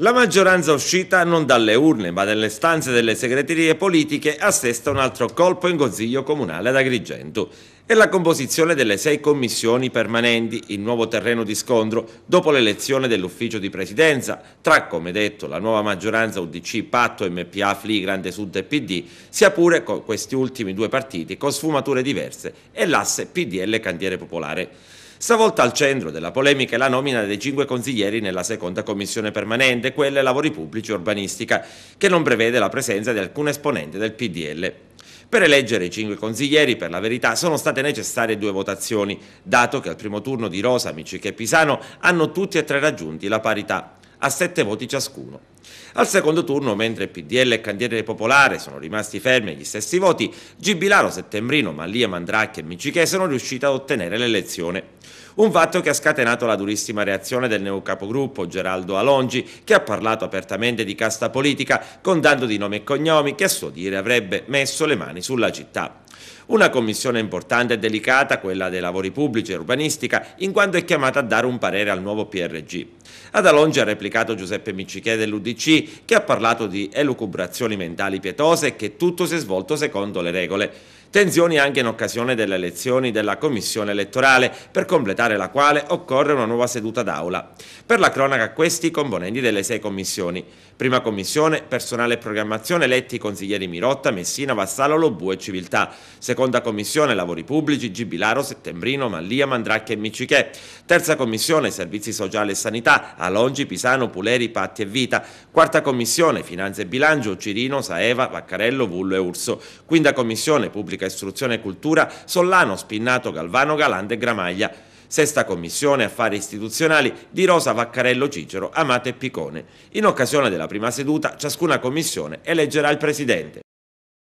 La maggioranza uscita non dalle urne ma dalle stanze delle segreterie politiche assesta un altro colpo in Consiglio Comunale ad Agrigento. È la composizione delle 6 commissioni permanenti, il nuovo terreno di scontro dopo l'elezione dell'ufficio di presidenza tra, come detto, la nuova maggioranza UDC, Patto, MPA, FLI, Grande Sud e PD, sia pure con questi ultimi due partiti con sfumature diverse e l'asse PDL Cantiere Popolare. Stavolta al centro della polemica è la nomina dei 5 consiglieri nella seconda commissione permanente, quella Lavori Pubblici e Urbanistica, che non prevede la presenza di alcun esponente del PDL. Per eleggere i 5 consiglieri, per la verità, sono state necessarie 2 votazioni, dato che al primo turno di Rosa, Micciche e Pisano hanno tutti e 3 raggiunti la parità, a 7 voti ciascuno. Al secondo turno, mentre PDL e Cantiere Popolare sono rimasti fermi agli stessi voti, Gibilaro, Settembrino, Mallia, Mandracchi e Micciche sono riusciti ad ottenere l'elezione. Un fatto che ha scatenato la durissima reazione del neo capogruppo Geraldo Alongi, che ha parlato apertamente di casta politica, contando di nomi e cognomi che a suo dire avrebbe messo le mani sulla città. Una commissione importante e delicata, quella dei lavori pubblici e urbanistica, in quanto è chiamata a dare un parere al nuovo PRG. Ad Alongi ha replicato Giuseppe Micciche dell'UDC, che ha parlato di elucubrazioni mentali pietose e che tutto si è svolto secondo le regole. Tensioni anche in occasione delle elezioni della commissione elettorale, per completare la quale occorre una nuova seduta d'aula. Per la cronaca, questi i componenti delle 6 commissioni. Prima commissione, personale e programmazione, eletti i consiglieri Mirotta, Messina, Vassallo, Lobue e Civiltà. Seconda commissione, lavori pubblici, Gibilaro, Settembrino, Mallia, Mandracchi e Micciche. Terza commissione, servizi sociali e sanità, Alongi, Pisano, Puleri, Patti e Vita. Quarta commissione, finanze e bilancio, Cirino, Saeva, Vaccarello, Vullo e Urso. Quinta commissione, pubblica istruzione e cultura, Sollano, Spinnato, Galvano, Galante e Gramaglia. Sesta commissione, affari istituzionali, Di Rosa, Vaccarello, Cicero, Amato e Picone. In occasione della prima seduta, ciascuna commissione eleggerà il presidente.